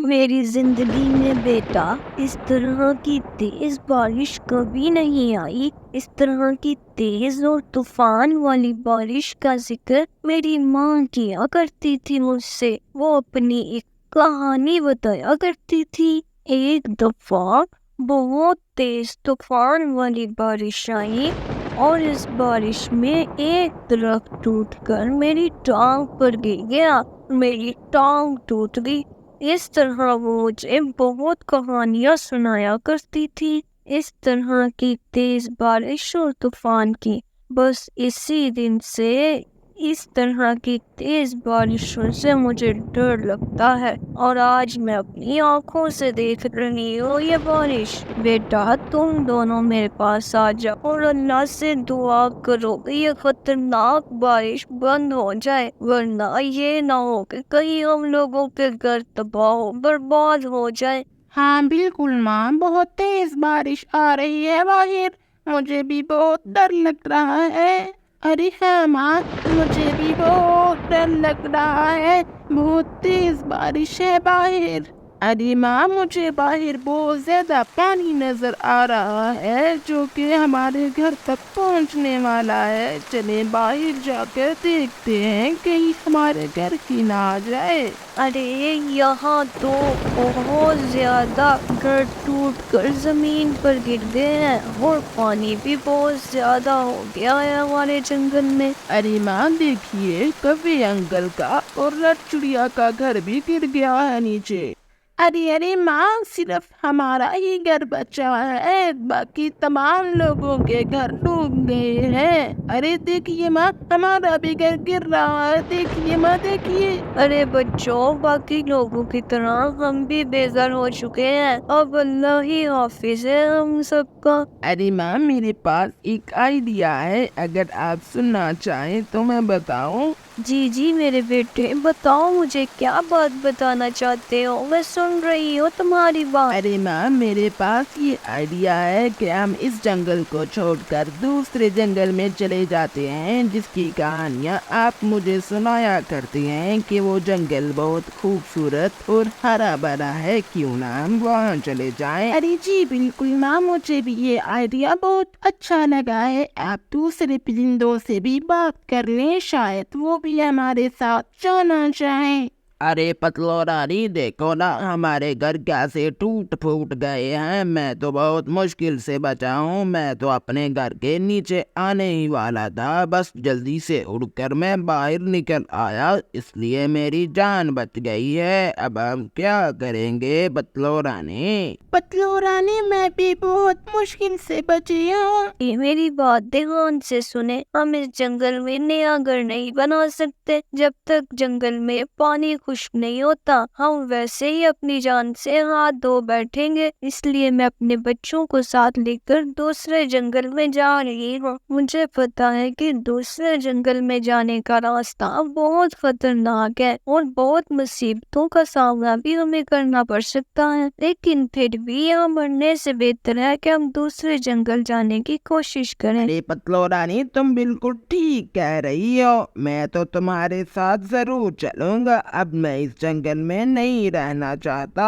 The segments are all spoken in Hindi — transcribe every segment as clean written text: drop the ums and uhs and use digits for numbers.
मेरी जिंदगी में बेटा इस तरह की तेज बारिश कभी नहीं आई। इस तरह की तेज और तूफान वाली बारिश का जिक्र मेरी माँ किया करती थी मुझसे। वो अपनी एक कहानी बताया करती थी। एक दफा बहुत तेज तूफान वाली बारिश आई और इस बारिश में एक दरख्त टूटकर मेरी टांग पर गिर गया। मेरी टांग टूट गई। इस तरह वो मुझे बहुत कहानियां सुनाया करती थी, इस तरह की तेज बारिश और तूफान की। बस इसी दिन से इस तरह की तेज बारिशों से मुझे डर लगता है और आज मैं अपनी आंखों से देख रही हूँ ये बारिश। बेटा तुम दोनों मेरे पास आ जाओ और अल्लाह से दुआ करो कि ये खतरनाक बारिश बंद हो जाए, वरना ये ना हो कि कहीं हम लोगों के घर तबाह हो बर्बाद हो जाए। हाँ बिल्कुल माँ, बहुत तेज बारिश आ रही है बाहर। मुझे भी बहुत डर लग रहा है। अरे हाँ माँ, मुझे भी बहुत डर लग रहा है। बहुत तेज बारिश है बाहर। अरे माँ, मुझे बाहर बहुत ज्यादा पानी नजर आ रहा है जो कि हमारे घर तक पहुँचने वाला है। चले बाहर जाकर देखते हैं कहीं हमारे घर की ना आ जाए। अरे यहाँ तो बहुत ज्यादा घर टूट कर जमीन पर गिर गए हैं और पानी भी बहुत ज्यादा हो गया है हमारे जंगल में। अरे माँ देखिए, कौवे अंकल का और रट चिड़िया का घर भी गिर गया है नीचे। अरे अरे माँ, सिर्फ हमारा ही घर बचा है, बाकी तमाम लोगों के घर डूब गए हैं। अरे देखिए माँ, हमारा भी घर गिर रहा है। देखिए माँ, देखिए। अरे बच्चों, बाकी लोगों की तरह हम भी बेघर हो चुके हैं। अब अल्लाह ही हाफिज है हम सबका। अरे माँ, मेरे पास एक आइडिया है, अगर आप सुनना चाहें तो मैं बताऊं। जी जी मेरे बेटे, बताओ मुझे क्या बात बताना चाहते हो, मैं सुन रही हूँ तुम्हारी बात। अरे माँ, मेरे पास ये आइडिया है कि हम इस जंगल को छोड़कर दूसरे जंगल में चले जाते हैं, जिसकी कहानियाँ आप मुझे सुनाया करते हैं कि वो जंगल बहुत खूबसूरत और हरा भरा है। क्यों ना हम वहाँ चले जाएं? अरे जी बिल्कुल माँ, मुझे भी ये आइडिया बहुत अच्छा लगा है। आप दूसरे परिंदों से भी बात कर लें, शायद वो भी हमारे साथ जाना चाहें। अरे पतलो रानी, देखो ना हमारे घर कैसे टूट फूट गए हैं। मैं तो बहुत मुश्किल से बचा हूँ। मैं तो अपने घर के नीचे आने ही वाला था, बस जल्दी से उड़कर मैं बाहर निकल आया, इसलिए मेरी जान बच गई है। अब हम क्या करेंगे पतलो रानी? पतलो रानी, मैं भी बहुत मुश्किल से बची हूँ। ये मेरी बात ध्यान से सुने, हम इस जंगल में नया घर नहीं बना सकते जब तक जंगल में पानी खुश्क नहीं होता। हम वैसे ही अपनी जान से हाथ धो बैठेंगे, इसलिए मैं अपने बच्चों को साथ लेकर दूसरे जंगल में जा रही हूँ। मुझे पता है कि दूसरे जंगल में जाने का रास्ता बहुत खतरनाक है और बहुत मुसीबतों का सामना भी हमें करना पड़ सकता है, लेकिन फिर भी यहाँ मरने से बेहतर है कि हम दूसरे जंगल जाने की कोशिश करें। अरे पतलो रानी, तुम बिल्कुल ठीक कह रही हो। मैं तो तुम्हारे साथ जरूर चलूंगा। अब मैं इस जंगल में नहीं रहना चाहता।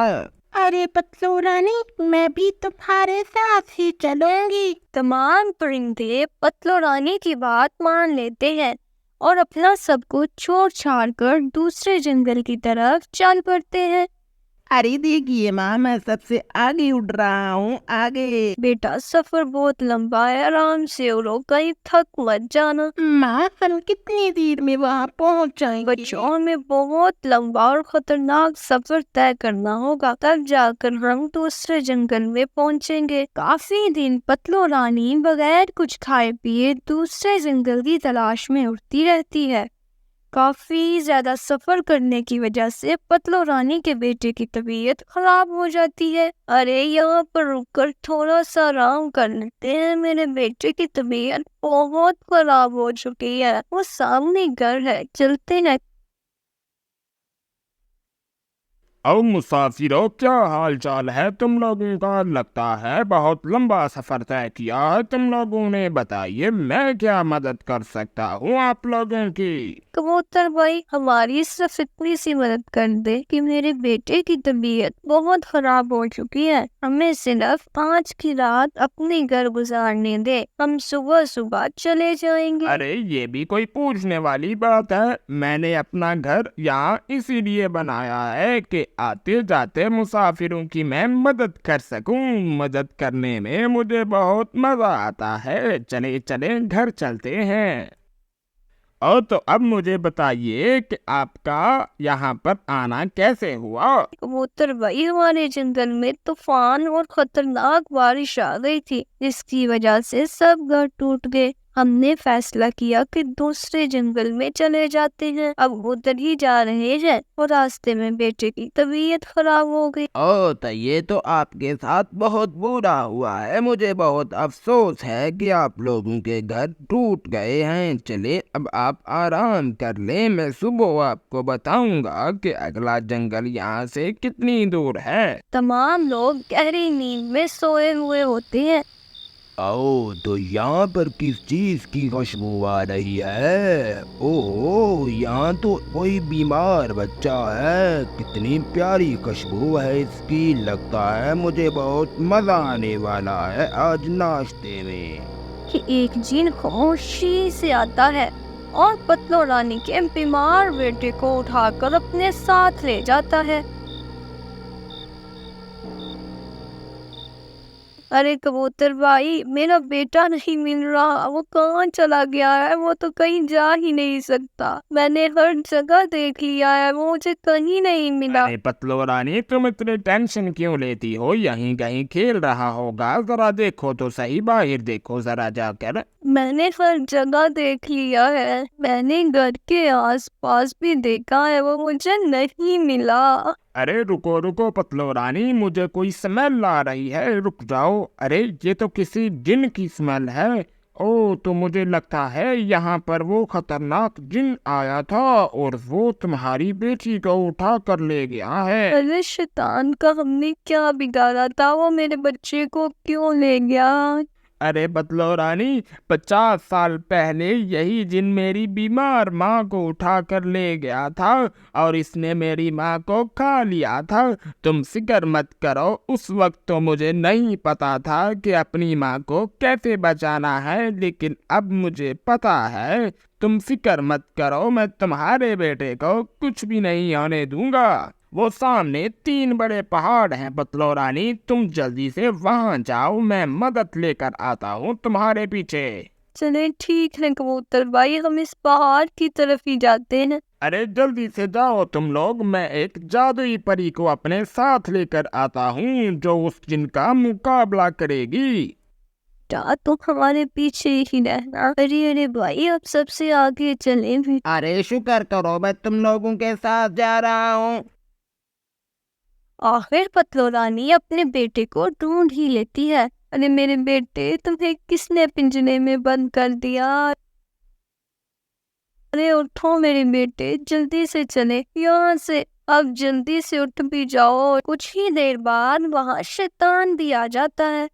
अरे पतलो रानी, मैं भी तुम्हारे साथ ही चलूंगी। तमाम परिंदे पतलो रानी की बात मान लेते हैं और अपना सब कुछ छोड़ छाड़ कर दूसरे जंगल की तरफ चल पड़ते हैं। अरे देखिए माँ, मैं सबसे आगे उड़ रहा हूँ, आगे। बेटा सफर बहुत लंबा है, आराम से उड़ो, कहीं थक मत जाना। माँ, हम कितनी देर में वहाँ पहुँच जाएंगे? बच्चों, हमें बहुत लंबा और खतरनाक सफर तय करना होगा, तब जाकर हम दूसरे जंगल में पहुंचेंगे। काफी दिन पतलो रानी बगैर कुछ खाए पिए दूसरे जंगल की तलाश में उड़ती रहती है। काफी ज्यादा सफर करने की वजह से पतलो रानी के बेटे की तबीयत खराब हो जाती है। अरे यहाँ पर रुककर थोड़ा सा आराम कर लेते हैं, मेरे बेटे की तबीयत बहुत खराब हो चुकी है। वो सामने घर है, चलते हैं। और मुसाफिरों, क्या हाल चाल है तुम लोगों का? लगता है बहुत लंबा सफर तय किया है तुम लोगों ने। बताइए, मैं क्या मदद कर सकता हूँ आप लोगों की? कबूतर भाई, हमारी सिर्फ इतनी सी मदद कर दे कि मेरे बेटे की तबीयत बहुत खराब हो चुकी है। हमें सिर्फ आज की रात अपने घर गुजारने दे, हम सुबह सुबह चले जाएंगे। अरे ये भी कोई पूछने वाली बात है? मैंने अपना घर यहाँ इसीलिए बनाया है कि आते जाते मुसाफिरों की मैं मदद कर सकूं। मदद करने में मुझे बहुत मजा आता है। चले चले घर चलते हैं। और तो अब मुझे बताइए कि आपका यहाँ पर आना कैसे हुआ? कबूतर भाई, हमारे जंगल में तूफान और खतरनाक बारिश आ गई थी, जिसकी वजह से सब घर टूट गए। हमने फैसला किया कि दूसरे जंगल में चले जाते हैं। अब उधर ही जा रहे हैं और रास्ते में बेटे की तबीयत खराब हो गई। ओ, तो ये तो आपके साथ बहुत बुरा हुआ है। मुझे बहुत अफसोस है कि आप लोगों के घर टूट गए हैं। चले, अब आप आराम कर लें। मैं सुबह आपको बताऊंगा कि अगला जंगल यहाँ से कितनी दूर है। तमाम लोग गहरी नींद में सोए हुए होते हैं। आओ, तो यहाँ पर किस चीज की खुशबू आ रही है? ओह, यहाँ तो कोई बीमार बच्चा है। कितनी प्यारी खुशबू है इसकी। लगता है मुझे बहुत मजा आने वाला है आज नाश्ते में। कि एक जिन खामोशी से आता है और पतलो रानी के बीमार बेटे को उठाकर अपने साथ ले जाता है। अरे कबूतर भाई, मेरा बेटा नहीं मिल रहा। वो कहाँ चला गया है? वो तो कहीं जा ही नहीं सकता। मैंने हर जगह देख लिया है, वो मुझे कहीं नहीं मिला। अरे पतलो रानी, तुम इतनी टेंशन क्यों लेती हो? यहीं कहीं खेल रहा होगा। जरा देखो तो सही, बाहर देखो जरा जाकर। मैंने हर जगह देख लिया है। मैंने घर के आसपास भी देखा है, वो मुझे नहीं मिला। अरे रुको रुको पतलो रानी, मुझे कोई स्मेल आ रही है। रुक जाओ। अरे ये तो किसी जिन की स्मेल है। ओ, तो मुझे लगता है यहाँ पर वो खतरनाक जिन आया था और वो तुम्हारी बेटी को उठा कर ले गया है। अरे शैतान का हमने क्या बिगाड़ा था? वो मेरे बच्चे को क्यों ले गया? अरे बतलो रानी, 50 साल पहले यही जिन मेरी बीमार माँ को उठा कर ले गया था और इसने मेरी माँ को खा लिया था। तुम फिक्र मत करो। उस वक्त तो मुझे नहीं पता था कि अपनी माँ को कैसे बचाना है, लेकिन अब मुझे पता है। तुम फिक्र मत करो, मैं तुम्हारे बेटे को कुछ भी नहीं होने दूंगा। वो सामने 3 बड़े पहाड़ हैं बतलो रानी, तुम जल्दी से वहां जाओ। मैं मदद लेकर आता हूँ तुम्हारे पीछे। चले ठीक है कबूतर भाई, हम इस पहाड़ की तरफ ही जाते हैं। अरे जल्दी से जाओ तुम लोग। मैं एक जादुई परी को अपने साथ लेकर आता हूँ जो उस जिन का मुकाबला करेगी। तुम हमारे पीछे ही रहना। अरे अरे भाई, अब सबसे आगे चले भी। अरे शुक्र करो, मैं तुम लोगों के साथ जा रहा हूँ। आखिर पतलो रानी अपने बेटे को ढूंढ ही लेती है। अरे मेरे बेटे, तुम्हें किसने पिंजरे में बंद कर दिया? अरे उठो मेरे बेटे, जल्दी से चले यहाँ से। अब जल्दी से उठ भी जाओ। कुछ ही देर बाद वहाँ शैतान भी आ जाता है।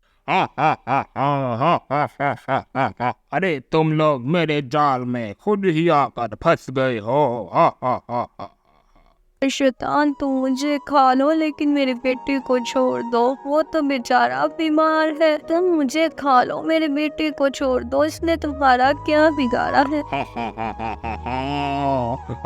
अरे तुम लोग मेरे जाल में खुद ही आकर फंस गए हो। हा हा हा हा। शैतान, तुम मुझे खा लो लेकिन मेरे बेटे को छोड़ दो। वो तो बेचारा बीमार है। तुम मुझे खा लो, मेरे बेटे को छोड़ दो। इसने तुम्हारा क्या बिगाड़ा है?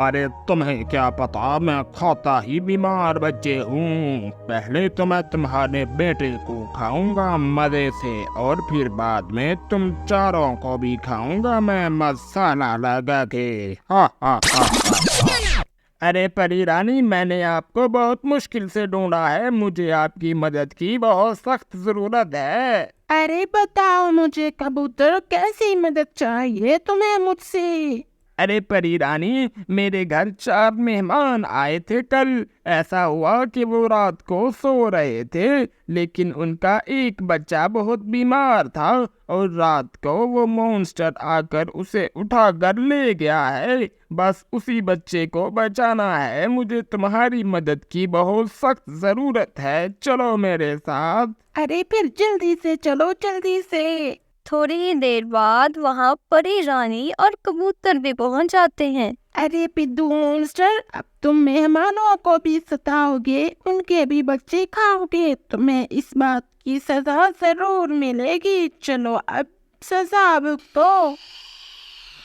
अरे तुम्हें क्या पता, मैं खाता ही बीमार बच्चे हूँ। पहले तो मैं तुम्हारे बेटे को खाऊंगा मजे से और फिर बाद में तुम चारों को भी खाऊंगा मैं मसाला लगा के। हा हा हा हा। अरे परी रानी, मैंने आपको बहुत मुश्किल से ढूंढा है। मुझे आपकी मदद की बहुत सख्त जरूरत है। अरे बताओ मुझे कबूतर, कैसी मदद चाहिए तुम्हें मुझसे? अरे परी रानी, मेरे घर 4 मेहमान आए थे कल। ऐसा हुआ कि वो रात को सो रहे थे, लेकिन उनका एक बच्चा बहुत बीमार था और रात को वो मॉन्स्टर आकर उसे उठा कर ले गया है। बस उसी बच्चे को बचाना है। मुझे तुम्हारी मदद की बहुत सख्त जरूरत है। चलो मेरे साथ। अरे फिर जल्दी से चलो, जल्दी से। थोड़ी ही देर बाद वहाँ परी रानी और कबूतर भी पहुँच जाते हैं। अरे पिद्दू मॉन्स्टर, अब तुम मेहमानों को भी सताओगे, उनके भी बच्चे खाओगे, तुम्हें इस बात की सजा जरूर मिलेगी। चलो अब सजा भुगतो।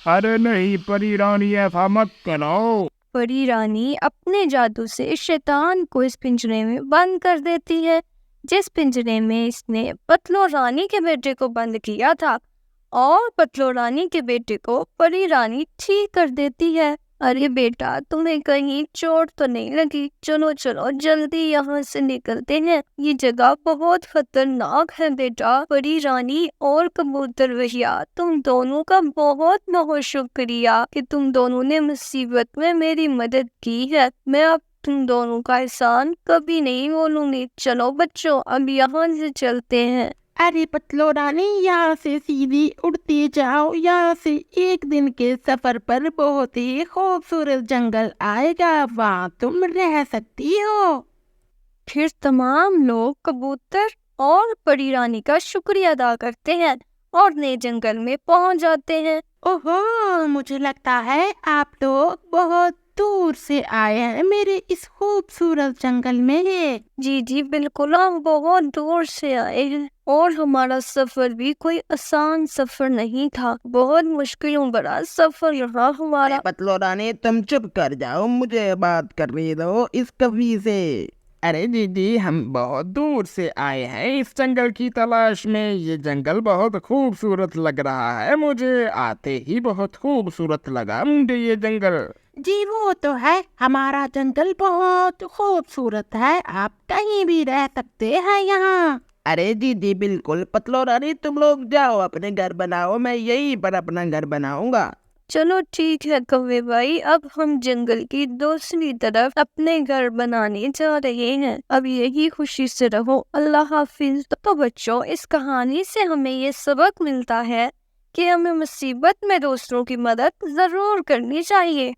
अरे नहीं परी रानी, ऐसा मत करो। परी रानी अपने जादू से शैतान को इस पिंजरे में बंद कर देती है, जिस पिंजरे में इसने पतलो रानी के बेटे को बंद किया था, और पतलो रानी के बेटे को परी रानी ठीक कर देती है। अरे बेटा, तुम्हें कहीं चोट तो नहीं लगी? चलो चलो जल्दी यहाँ से निकलते हैं, ये जगह बहुत खतरनाक है बेटा। परी रानी और कबूतर भैया, तुम दोनों का बहुत बहुत शुक्रिया कि तुम दोनों ने मुसीबत में मेरी मदद की है। मैं अब तुम दोनों का एहसान कभी नहीं भूलूंगी। चलो बच्चों, अब यहाँ से चलते हैं। अरे पतलो रानी, यहाँ से सीधी उड़ती जाओ। यहाँ से एक दिन के सफर पर बहुत ही खूबसूरत जंगल आएगा, वहाँ तुम रह सकती हो। फिर तमाम लोग कबूतर और परी रानी का शुक्रिया अदा करते हैं और नए जंगल में पहुंच जाते हैं। ओहो, मुझे लगता है आप लोग बहुत दूर से आए हैं मेरे इस खूबसूरत जंगल में। जी जी बिल्कुल, हम बहुत दूर से आए हैं और हमारा सफर भी कोई आसान सफर नहीं था। बहुत मुश्किलों भरा सफर रहा हमारा। पतलो रानी, तुम चुप कर जाओ, मुझे बात करने दो इस कवि से। अरे दीदी, हम बहुत दूर से आए हैं इस जंगल की तलाश में। ये जंगल बहुत खूबसूरत लग रहा है। मुझे आते ही बहुत खूबसूरत लगा मुझे ये जंगल। जी वो तो है, हमारा जंगल बहुत खूबसूरत है, आप कहीं भी रह सकते हैं यहाँ। अरे दीदी बिल्कुल, पतलो रानी तुम लोग जाओ अपने घर बनाओ, मैं यहीं पर अपना घर बनाऊंगा। चलो ठीक है कौवे भाई, अब हम जंगल की दूसरी तरफ अपने घर बनाने जा रहे हैं। अब यही खुशी से रहो। अल्लाह हाफिज। तो बच्चों, इस कहानी से हमें ये सबक मिलता है कि हमें मुसीबत में दूसरों की मदद जरूर करनी चाहिए।